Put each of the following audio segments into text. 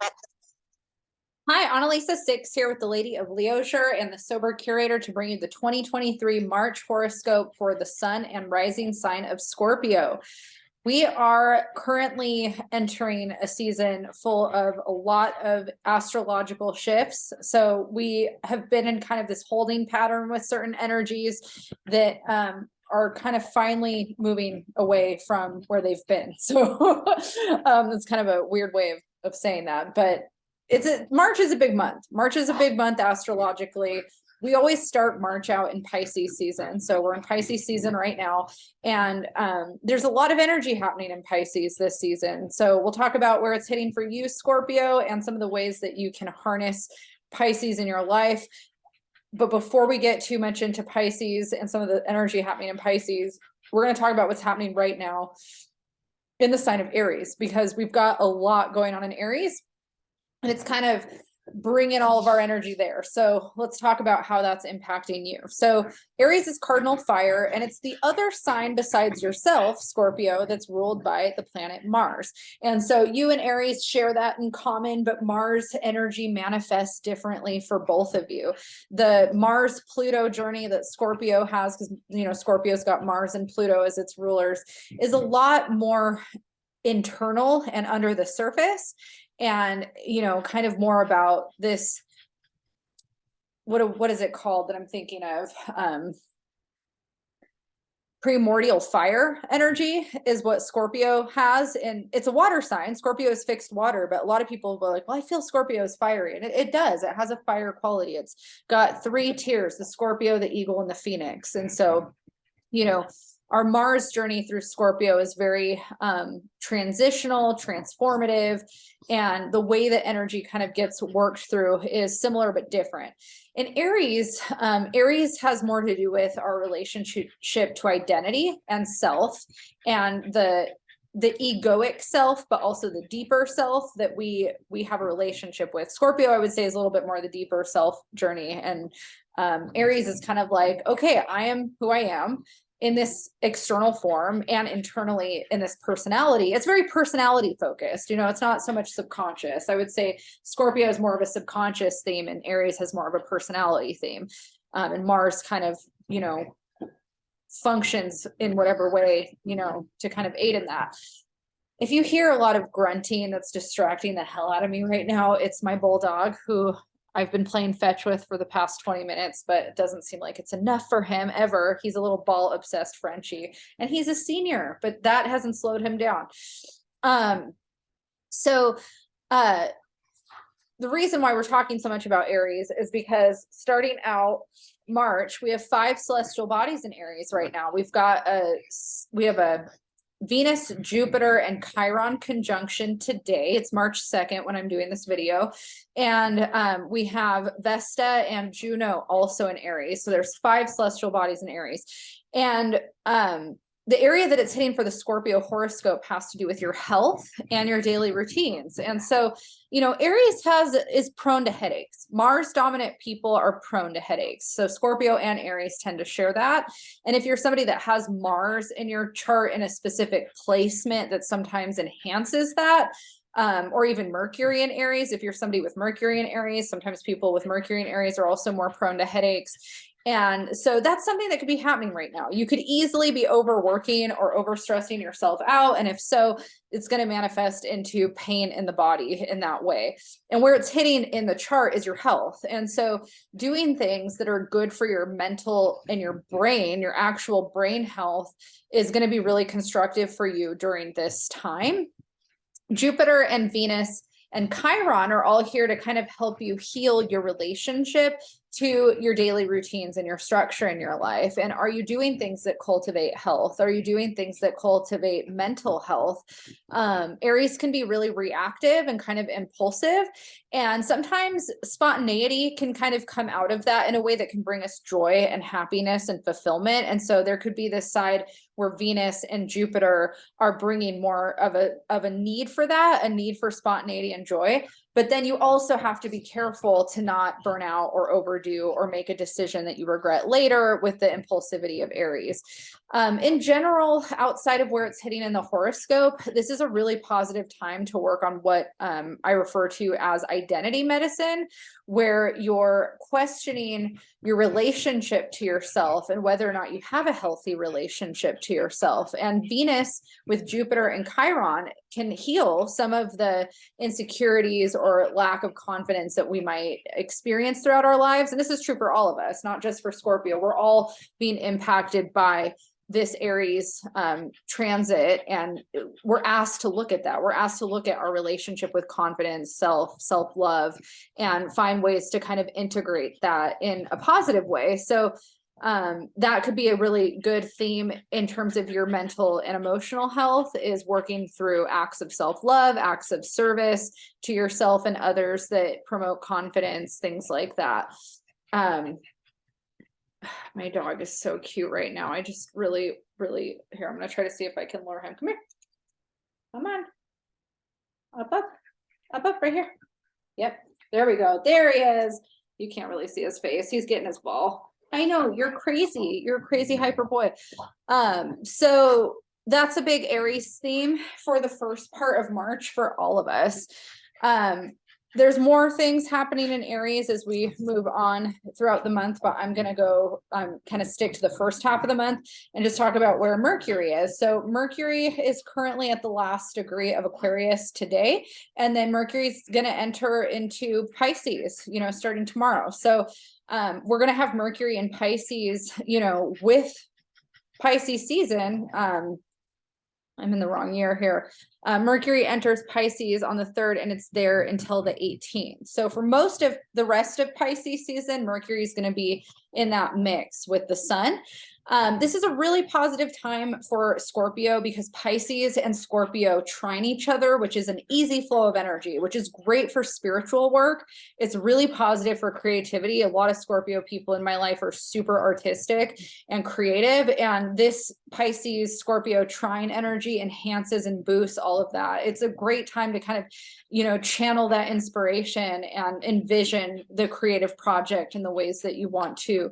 Hi, Annalisa Six here with the Lady of Leisure and the Sober Curator to bring you the 2023 March horoscope for the Sun and Rising sign of Scorpio. We are currently entering a season full of a lot of astrological shifts. So we have been in kind of this holding pattern with certain energies that are kind of finally moving away from where they've been. So it's kind of a weird way of saying that, but March is a big month. March is a big month astrologically. We always start March out in Pisces season. So we're in Pisces season right now. And there's a lot of energy happening in Pisces this season. So we'll talk about where it's hitting for you, Scorpio, and some of the ways that you can harness Pisces in your life. But before we get too much into Pisces and some of the energy happening in Pisces, we're going to talk about what's happening right now in the sign of Aries, because we've got a lot going on in Aries. And it's kind of bringing all of our energy there. So let's talk about how that's impacting you. So Aries is cardinal fire, and it's the other sign besides yourself, Scorpio, that's ruled by the planet Mars. And so you and Aries share that in common, but Mars energy manifests differently for both of you. The Mars Pluto journey that Scorpio has, because Scorpio's got Mars and Pluto as its rulers, is a lot more internal and under the surface, and kind of more about this, what is it called that I'm thinking of, primordial fire energy is what Scorpio has. And it's a water sign. Scorpio is fixed water, but a lot of people will be like, well, I feel Scorpio is fiery, and it does. It has a fire quality. It's got three tiers: the Scorpio, the Eagle, and the Phoenix. And so our Mars journey through Scorpio is very transitional, transformative, and the way that energy kind of gets worked through is similar but different. In Aries, Aries has more to do with our relationship to identity and self, and the egoic self, but also the deeper self that we have a relationship with. Scorpio, I would say, is a little bit more the deeper self journey, and Aries is kind of like, okay, I am who I am in this external form and internally in this personality. It's very personality focused. It's not so much subconscious. I would say Scorpio is more of a subconscious theme, and Aries has more of a personality theme. And Mars kind of, functions in whatever way, to kind of aid in that. If you hear a lot of grunting that's distracting the hell out of me right now, it's my bulldog, who I've been playing fetch with for the past 20 minutes, but it doesn't seem like it's enough for him ever. He's a little ball obsessed Frenchie, and he's a senior, but that hasn't slowed him down. So the reason why we're talking so much about Aries is because starting out March, we have 5 celestial bodies in Aries right now. We have a Venus, Jupiter, and Chiron conjunction today. It's March 2nd when I'm doing this video. And we have Vesta and Juno also in Aries. So there's 5 celestial bodies in Aries. And the area that it's hitting for the Scorpio horoscope has to do with your health and your daily routines. And so, Aries is prone to headaches. Mars dominant people are prone to headaches. So Scorpio and Aries tend to share that. And if you're somebody that has Mars in your chart in a specific placement that sometimes enhances that, or even Mercury in Aries, if you're somebody with Mercury in Aries, sometimes people with Mercury in Aries are also more prone to headaches. And so that's something that could be happening right now. You could easily be overworking or overstressing yourself out. And if so, it's going to manifest into pain in the body in that way. And where it's hitting in the chart is your health. And so doing things that are good for your mental and your brain, your actual brain health, is going to be really constructive for you during this time. Jupiter and Venus and Chiron are all here to kind of help you heal your relationship to your daily routines and your structure in your life. And are you doing things that cultivate health? Are you doing things that cultivate mental health? Aries can be really reactive and kind of impulsive. And sometimes spontaneity can kind of come out of that in a way that can bring us joy and happiness and fulfillment. And so there could be this side where Venus and Jupiter are bringing more of a need for that, a need for spontaneity and joy. But then you also have to be careful to not burn out or overdo or make a decision that you regret later with the impulsivity of Aries. In general, outside of where it's hitting in the horoscope, this is a really positive time to work on what I refer to as identity medicine, where you're questioning your relationship to yourself and whether or not you have a healthy relationship to yourself. And Venus with Jupiter and Chiron can heal some of the insecurities or lack of confidence that we might experience throughout our lives. And this is true for all of us, not just for Scorpio. We're all being impacted by this Aries transit, and we're asked to look at that. We're asked to look at our relationship with confidence, self-love, and find ways to kind of integrate that in a positive way. So that could be a really good theme in terms of your mental and emotional health, is working through acts of self-love, acts of service to yourself and others that promote confidence, things like that. My dog is so cute right now. I just really, here, I'm going to try to see if I can lure him. Come here. Come on. Up, right here. Yep. There we go. There he is. You can't really see his face. He's getting his ball. I know, you're crazy. You're a crazy hyper boy. So that's a big Aries theme for the first part of March for all of us. There's more things happening in Aries as we move on throughout the month, but I'm going to go kind of stick to the first half of the month and just talk about where Mercury is. So Mercury is currently at the last degree of Aquarius today, and then Mercury's going to enter into Pisces, starting tomorrow. So we're going to have Mercury in Pisces, with Pisces season. I'm in the wrong year here. Mercury enters Pisces on the 3rd, and it's there until the 18th. So for most of the rest of Pisces season, Mercury is going to be in that mix with the sun. This is a really positive time for Scorpio because Pisces and Scorpio trine each other, which is an easy flow of energy, which is great for spiritual work. It's really positive for creativity. A lot of Scorpio people in my life are super artistic and creative, and this Pisces Scorpio trine energy enhances and boosts all of that. It's a great time to kind of, channel that inspiration and envision the creative project in the ways that you want to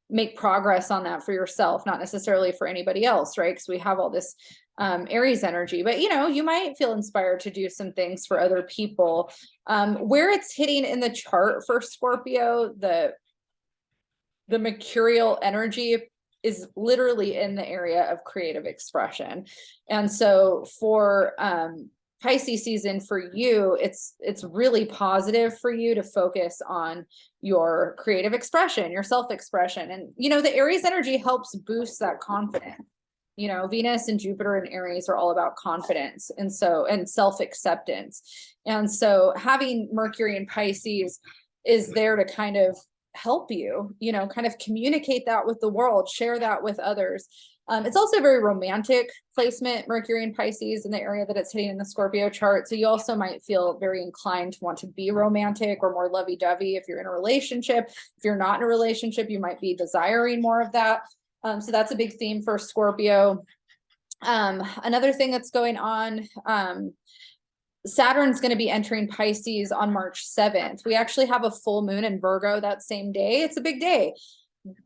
make progress on that for yourself, not necessarily for anybody else, right? Because we have all this Aries energy, but you might feel inspired to do some things for other people. Where it's hitting in the chart for Scorpio, the mercurial energy is literally in the area of creative expression. And so for Pisces season for you, it's really positive for you to focus on your creative expression, your self-expression. And, the Aries energy helps boost that confidence. Venus and Jupiter and Aries are all about confidence and self-acceptance. And so having Mercury in Pisces is there to kind of help you, kind of communicate that with the world, share that with others. It's also a very romantic placement, Mercury in Pisces, in the area that it's hitting in the Scorpio chart. So you also might feel very inclined to want to be romantic or more lovey-dovey if you're in a relationship. If you're not in a relationship, you might be desiring more of that. So that's a big theme for Scorpio. Another thing that's going on, Saturn's going to be entering Pisces on March 7th. We actually have a full moon in Virgo that same day. It's a big day.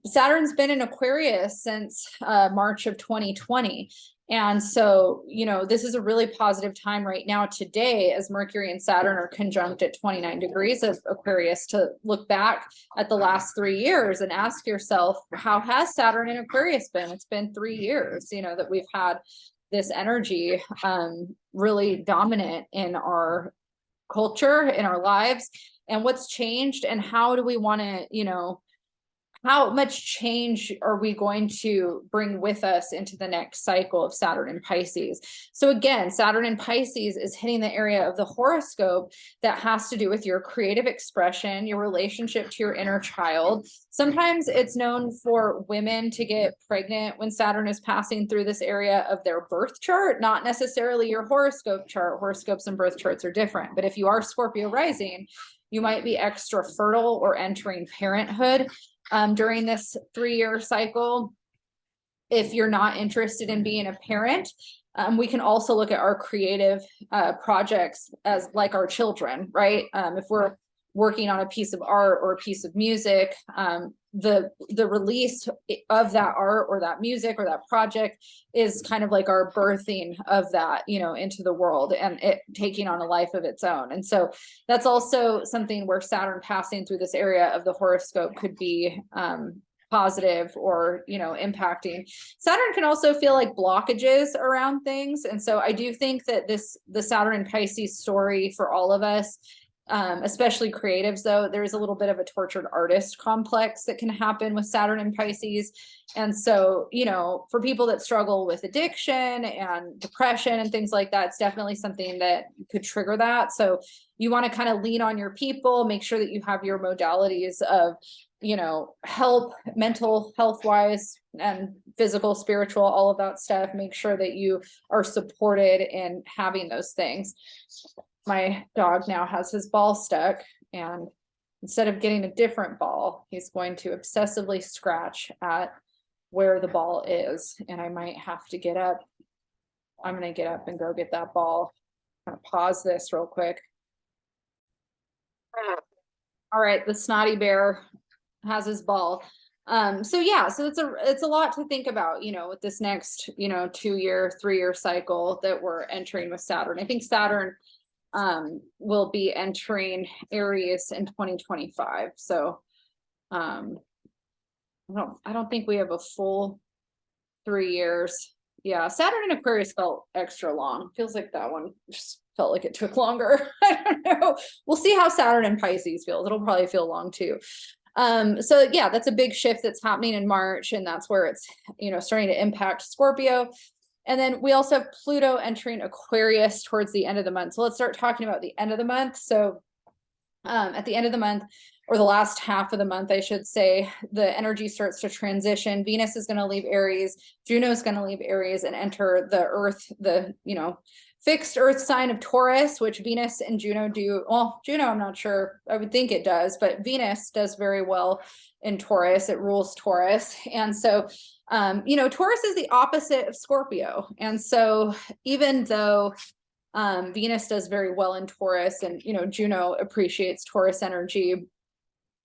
Saturn's been in Aquarius since March of 2020. And so, this is a really positive time right now today as Mercury and Saturn are conjunct at 29 degrees of Aquarius to look back at the last 3 years and ask yourself, how has Saturn in Aquarius been? It's been 3 years, that we've had this energy really dominant in our culture, in our lives, and what's changed and how do we want to, how much change are we going to bring with us into the next cycle of Saturn and Pisces? So again, Saturn and Pisces is hitting the area of the horoscope that has to do with your creative expression, your relationship to your inner child. Sometimes it's known for women to get pregnant when Saturn is passing through this area of their birth chart, not necessarily your horoscope chart. Horoscopes and birth charts are different. But if you are Scorpio rising, you might be extra fertile or entering parenthood during this 3-year cycle. If you're not interested in being a parent, We can also look at our creative projects as like our children, right? If we're working on a piece of art or a piece of music, the release of that art or that music or that project is kind of like our birthing of that, you know, into the world and it taking on a life of its own. And so that's also something where Saturn passing through this area of the horoscope could be positive or, you know, impacting. Saturn can also feel like blockages around things. And so I do think that the Saturn and Pisces story for all of us, especially creatives, though, there's a little bit of a tortured artist complex that can happen with Saturn and Pisces. And so, you know, for people that struggle with addiction and depression and things like that, it's definitely something that could trigger that. So you want to kind of lean on your people, make sure that you have your modalities of, you know, help, mental health wise and physical, spiritual, all of that stuff. Make sure that you are supported in having those things. My dog now has his ball stuck, and instead of getting a different ball, he's going to obsessively scratch at where the ball is. And I might have to get up. I'm going to get up and go get that ball. I'm going to pause this real quick. All right, the snotty bear has his ball. So yeah, so it's a lot to think about, you know, with this next, you know, 2-year, 3-year cycle that we're entering with Saturn. I think Saturn will be entering Aries in 2025. So I don't think we have a full 3 years. Yeah, Saturn in Aquarius felt extra long. Feels like that one just felt like it took longer. I don't know. We'll see how Saturn in Pisces feels. It'll probably feel long too. So yeah, that's a big shift that's happening in March, and that's where it's, you know, starting to impact Scorpio. And then we also have Pluto entering Aquarius towards the end of the month. So let's start talking about the end of the month. So at the end of the month, or the last half of the month, I should say, the energy starts to transition. Venus is going to leave Aries, Juno is going to leave Aries and enter the Earth, the, you know, fixed Earth sign of Taurus, which Venus and Juno do. Well, Juno, I'm not sure. I would think it does, but Venus does very well in Taurus. It rules Taurus. And so, you know, Taurus is the opposite of Scorpio. And so even though Venus does very well in Taurus and, you know, Juno appreciates Taurus energy,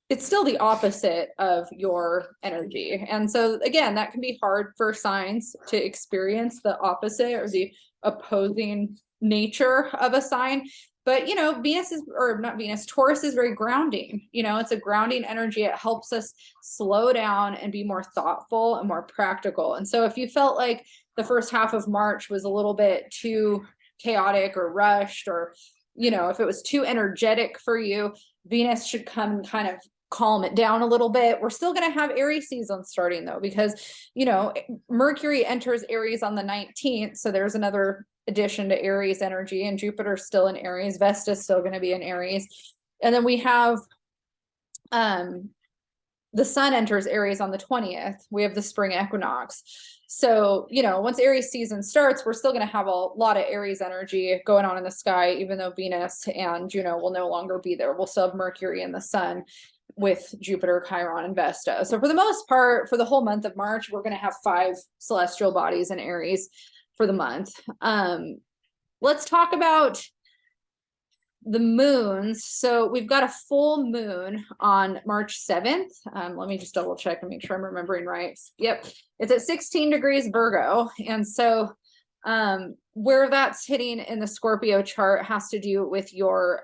it's still the opposite of your energy. And so again, that can be hard for signs to experience the opposite or the opposing nature of a sign. But, you know, Venus is, or not Venus, Taurus is very grounding. You know, it's a grounding energy. It helps us slow down and be more thoughtful and more practical. And so if you felt like the first half of March was a little bit too chaotic or rushed, or, you know, if it was too energetic for you, Venus should come and kind of calm it down a little bit. We're still going to have Aries season starting though, because, you know, Mercury enters Aries on the 19th. So there's another addition to Aries energy, and Jupiter's still in Aries. Vesta's still going to be in Aries. And then we have, the sun enters Aries on the 20th. We have the spring equinox. So, you know, once Aries season starts, we're still going to have a lot of Aries energy going on in the sky, even though Venus and Juno will no longer be there. We'll still have Mercury and the sun with Jupiter, Chiron, and Vesta. So for the most part, for the whole month of March, we're going to have 5 celestial bodies in Aries for the month. Let's talk about the moons. So we've got a full moon on March 7th. Let me just double check and make sure I'm remembering right. Yep. It's at 16 degrees Virgo. And so where that's hitting in the Scorpio chart has to do with your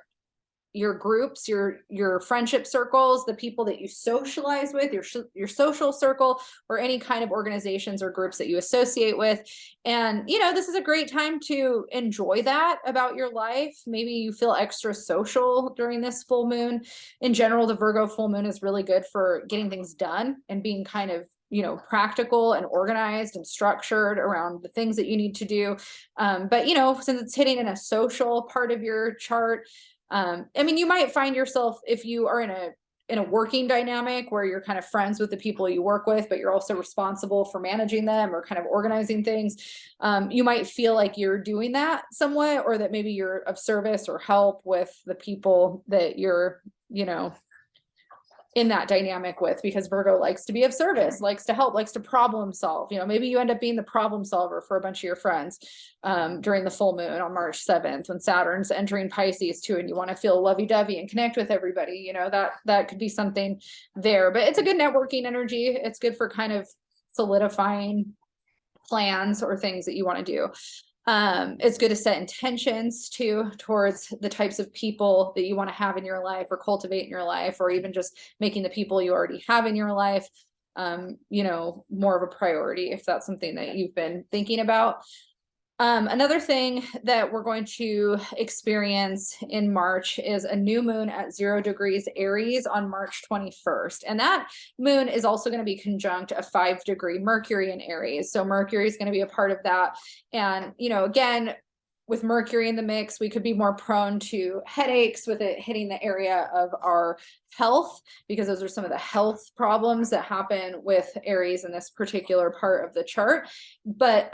groups, your friendship circles, the people that you socialize with, your social circle, or any kind of organizations or groups that you associate with. And, you know, this is a great time to enjoy that about your life. Maybe you feel extra social during this full moon. In general, the Virgo full moon is really good for getting things done and being kind of, you know, practical and organized and structured around the things that you need to do. But, you know, since it's hitting in a social part of your chart, I mean, you might find yourself, if you are in a working dynamic where you're kind of friends with the people you work with, but you're also responsible for managing them or kind of organizing things. You might feel like you're doing that somewhat, or that maybe you're of service or help with the people that you're, you know, in that dynamic with, because Virgo likes to be of service, likes to help, likes to problem solve. You know, maybe you end up being the problem solver for a bunch of your friends during the full moon on March 7th, when Saturn's entering Pisces too, and you want to feel lovey-dovey and connect with everybody. You know, that could be something there, but it's a good networking energy. It's good for kind of solidifying plans or things that you want to do. It's good to set intentions too towards the types of people that you want to have in your life or cultivate in your life, or even just making the people you already have in your life, you know, more of a priority if that's something that you've been thinking about. Another thing that we're going to experience in March is a new moon at 0 degrees Aries on March 21st. And that moon is also going to be conjunct a 5-degree Mercury in Aries. So Mercury is going to be a part of that. And, you know, again, with Mercury in the mix, we could be more prone to headaches with it hitting the area of our health, because those are some of the health problems that happen with Aries in this particular part of the chart. But,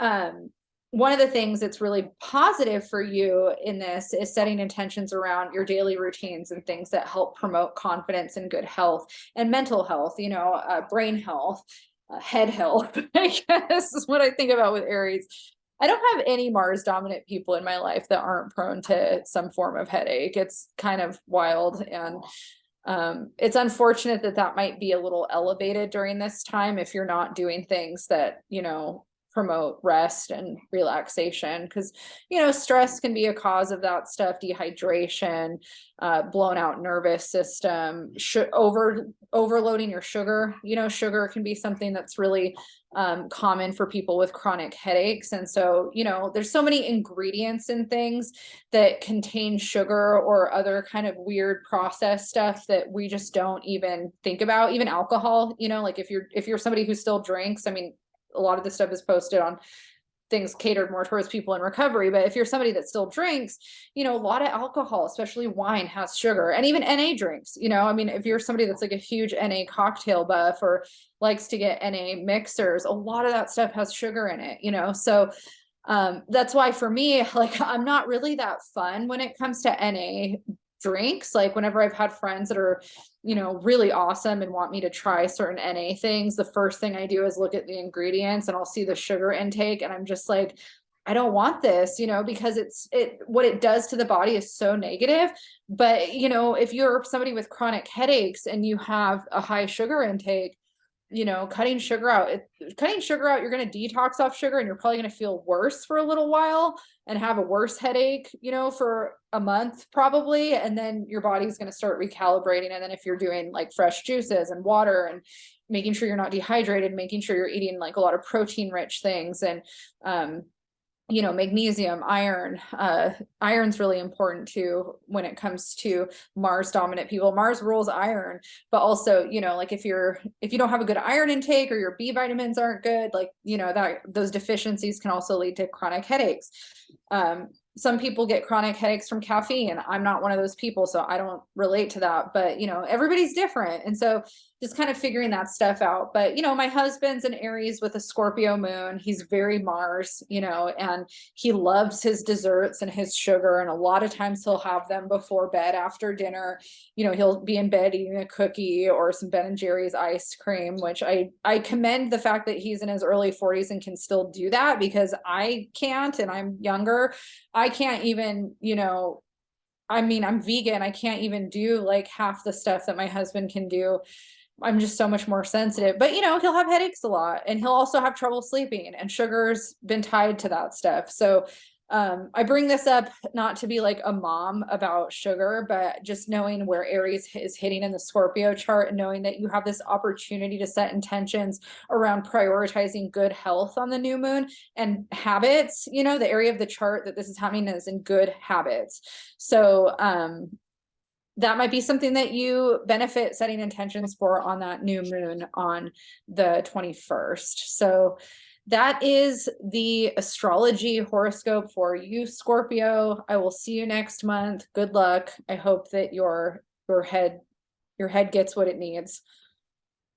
one of the things that's really positive for you in this is setting intentions around your daily routines and things that help promote confidence and good health and mental health, you know, brain health, head health, I guess is what I think about with Aries. I don't have any Mars dominant people in my life that aren't prone to some form of headache. It's kind of wild. And it's unfortunate that that might be a little elevated during this time if you're not doing things that, you know, promote rest and relaxation, because, you know, stress can be a cause of that stuff. Dehydration, blown out nervous system, overloading your sugar. You know, sugar can be something that's really common for people with chronic headaches. And so, you know, there's so many ingredients in things that contain sugar or other kind of weird processed stuff that we just don't even think about. Even alcohol, you know, like if you're somebody who still drinks, I mean, a lot of this stuff is posted on things catered more towards people in recovery. But if you're somebody that still drinks, you know, a lot of alcohol, especially wine, has sugar, and even NA drinks, you know, I mean, if you're somebody that's like a huge NA cocktail buff or likes to get NA mixers, a lot of that stuff has sugar in it, you know? So that's why for me, like, I'm not really that fun when it comes to NA drinks. Like whenever I've had friends that are, you know, really awesome and want me to try certain NA things, the first thing I do is look at the ingredients and I'll see the sugar intake and I'm just like, I don't want this, you know, because what it does to the body is so negative. But, you know, if you're somebody with chronic headaches and you have a high sugar intake, you know, cutting sugar out, you're going to detox off sugar and you're probably going to feel worse for a little while and have a worse headache, you know, for a month probably. And then your body's going to start recalibrating. And then if you're doing like fresh juices and water and making sure you're not dehydrated, making sure you're eating like a lot of protein rich things and, you know, magnesium, iron, iron's really important too when it comes to Mars dominant people. Mars rules iron, but also, you know, like if you don't have a good iron intake or your B vitamins aren't good, like, you know, that those deficiencies can also lead to chronic headaches. Some people get chronic headaches from caffeine. I'm not one of those people, so I don't relate to that, but you know, everybody's different. And so just kind of figuring that stuff out. But, you know, my husband's an Aries with a Scorpio moon. He's very Mars, you know, and he loves his desserts and his sugar. And a lot of times he'll have them before bed after dinner. You know, he'll be in bed eating a cookie or some Ben and Jerry's ice cream, which I commend the fact that he's in his early 40s and can still do that, because I can't, and I'm younger. I can't even, you know, I mean, I'm vegan. I can't even do like half the stuff that my husband can do. I'm just so much more sensitive, but you know, he'll have headaches a lot and he'll also have trouble sleeping, and sugar's been tied to that stuff. So I bring this up not to be like a mom about sugar, but just knowing where Aries is hitting in the Scorpio chart and knowing that you have this opportunity to set intentions around prioritizing good health on the new moon and habits. You know, the area of the chart that this is happening is in good habits. So that might be something that you benefit setting intentions for on that new moon on the 21st. So that is the astrology horoscope for you, Scorpio. I will see you next month. Good luck. I hope that your head gets what it needs.